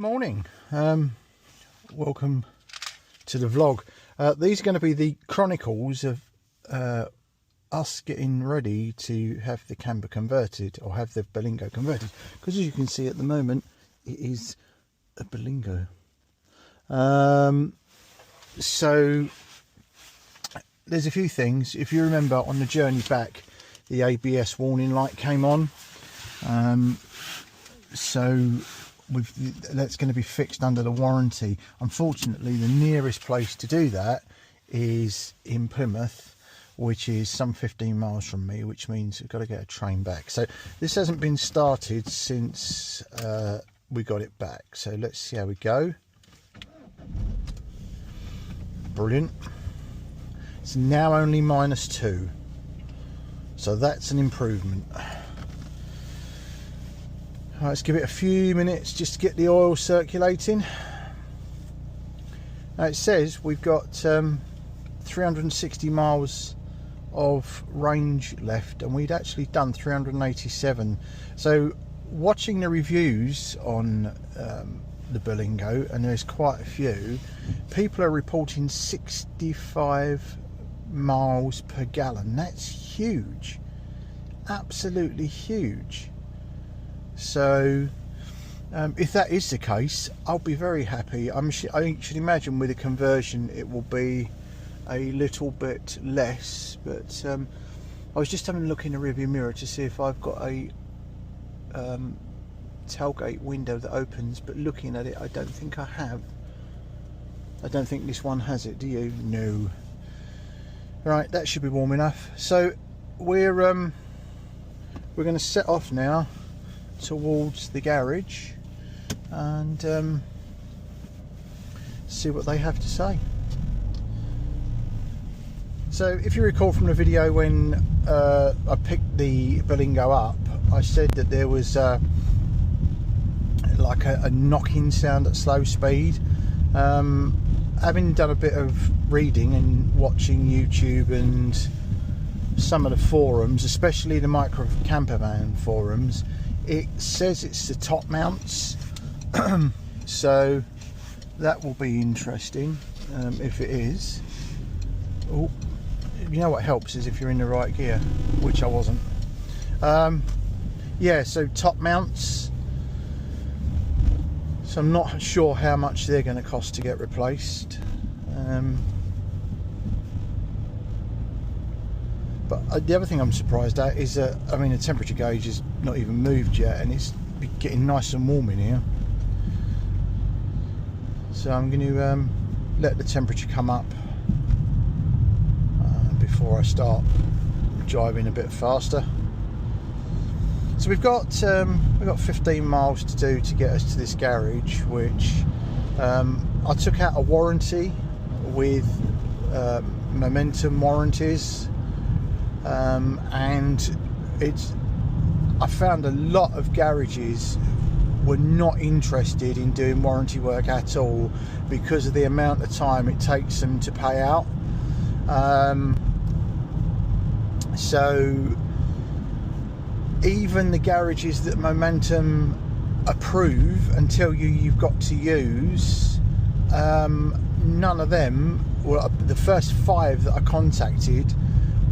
Good morning. Welcome to the vlog. These are going to be the chronicles of us getting ready to have the camper converted, or have the Berlingo converted, because as you can see at the moment it is a Berlingo. So there's a few things. If you remember, on the journey back the ABS warning light came on, so that's going to be fixed under the warranty. Unfortunately, the nearest place to do that is in Plymouth, which is some 15 miles from me, which means we've got to get a train back. So this hasn't been started since we got it back. So let's see how we go. Brilliant. It's now only -2, so that's an improvement. Right, let's give it a few minutes just to get the oil circulating. Now it says we've got 360 miles of range left, and we'd actually done 387. So watching the reviews on the Berlingo, and there's quite a few, people are reporting 65 miles per gallon. That's huge, absolutely huge. So if that is the case, I'll be very happy. I should imagine with a conversion it will be a little bit less, but I was just having a look in the rearview mirror to see if I've got a tailgate window that opens, but looking at it, I don't think I have. I don't think this one has it, do you? No. Right, that should be warm enough. So we're going to set off now towards the garage and see what they have to say. So if you recall from the video when I picked the Berlingo up, I said that there was like a knocking sound at slow speed. Having done a bit of reading and watching YouTube and some of the forums, especially the Micro Campervan forums, it says it's the top mounts. So that will be interesting if it is. Oh, you know what helps is if you're in the right gear, which I wasn't. Yeah, so top mounts. So I'm not sure how much they're going to cost to get replaced. But the other thing I'm surprised at is that, I mean, the temperature gauge is not even moved yet, and it's getting nice and warm in here. So I'm going to let the temperature come up before I start driving a bit faster. So we've got 15 miles to do to get us to this garage, which I took out a warranty with Momentum warranties, and I found a lot of garages were not interested in doing warranty work at all because of the amount of time it takes them to pay out. So even the garages that Momentum approve and tell you you've got to use, none of them, well, the first 5 that I contacted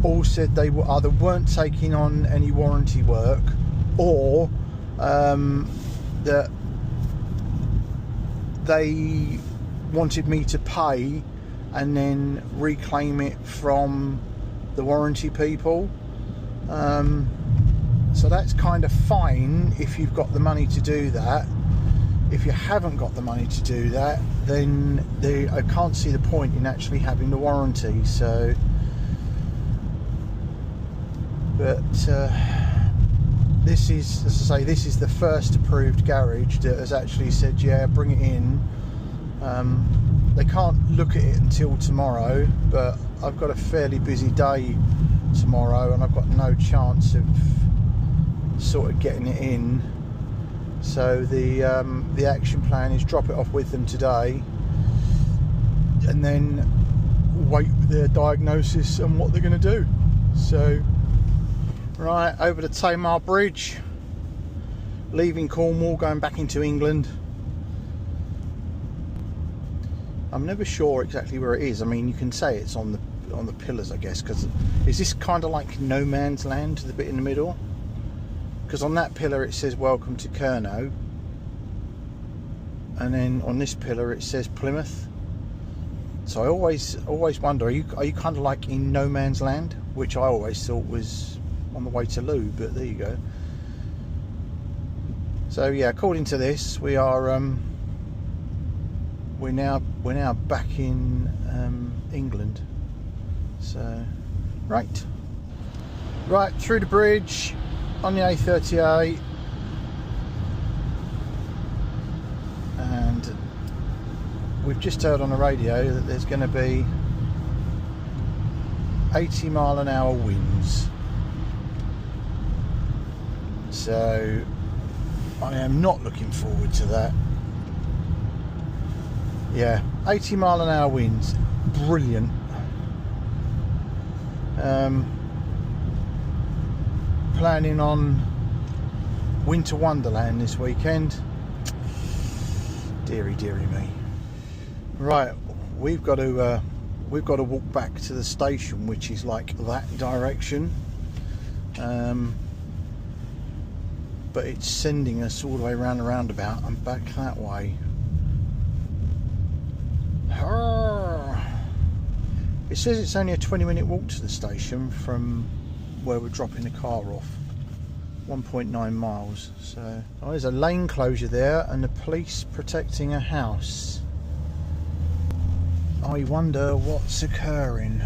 all said they were either weren't taking on any warranty work, or that they wanted me to pay and then reclaim it from the warranty people. So that's kind of fine if you've got the money to do that. If you haven't got the money to do that, then I can't see the point in actually having the warranty. So, but this is, as I say, this is the first approved garage that has actually said, yeah, bring it in. They can't look at it until tomorrow, but I've got a fairly busy day tomorrow, and I've got no chance of sort of getting it in. So the action plan is drop it off with them today, and then wait their diagnosis and what they're going to do. So right, over the Tamar Bridge, leaving Cornwall, going back into England. I'm never sure exactly where it is. I mean, you can say it's on the pillars, I guess, because is this kind of like no man's land, the bit in the middle? Because on that pillar it says welcome to Kerno, and then on this pillar it says Plymouth. So I always wonder, are you kind of like in no man's land, which I always thought was on the way to Lou, but there you go. So yeah, according to this, we're now back in England. So right through the bridge on the A38, and we've just heard on the radio that there's going to be 80-mile-an-hour winds. So I am not looking forward to that. Yeah, 80-mile-an-hour winds, brilliant. Planning on Winter Wonderland this weekend. Deary me. Right, we've got to walk back to the station, which is like that direction. But it's sending us all the way around the roundabout and back that way. It says it's only a 20-minute walk to the station from where we're dropping the car off. 1.9 miles. So there's a lane closure there and the police protecting a house. I wonder what's occurring.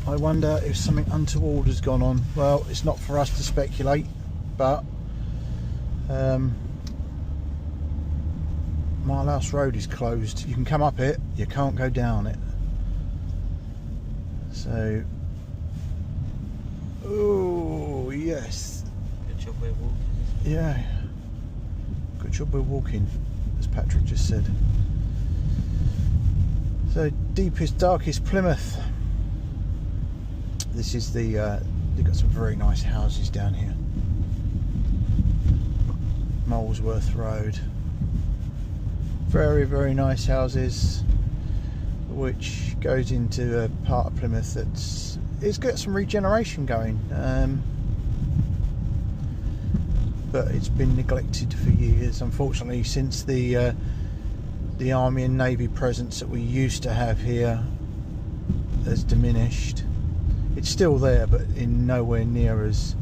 I wonder if something untoward has gone on. Well, it's not for us to speculate, but Mile House Road is closed. You can come up it, you can't go down it. So, oh yes. Good job we're walking. Yeah. Good job we're walking, as Patrick just said. So, deepest, darkest Plymouth. This is they've got some very nice houses down here. Molesworth Road. Very, very nice houses, which goes into a part of Plymouth it's got some regeneration going, but it's been neglected for years, unfortunately, since the Army and Navy presence that we used to have here has diminished. It's still there, but in nowhere near as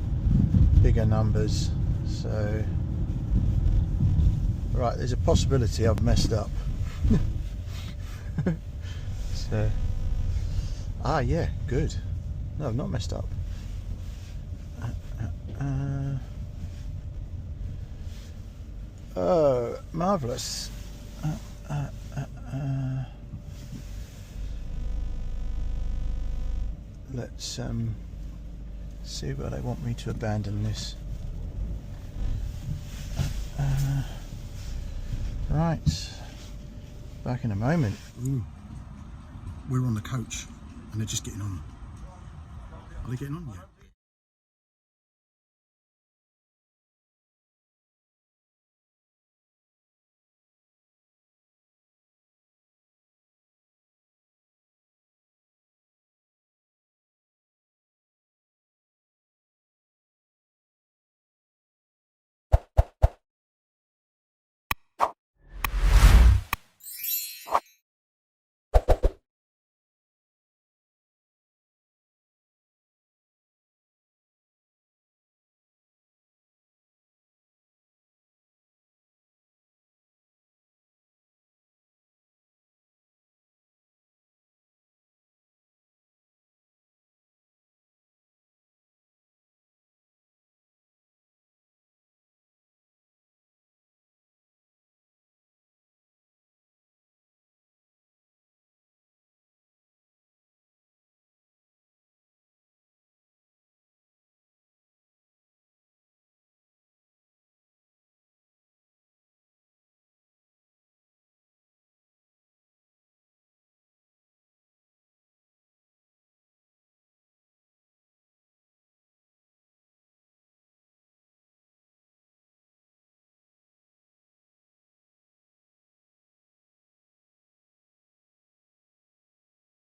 bigger numbers. So right, there's a possibility I've messed up. So, yeah, good. No, I've not messed up. Oh, marvellous. Let's see where they want me to abandon this. Right, back in a moment. Ooh. We're on the coach and they're just getting on. Are they getting on yet?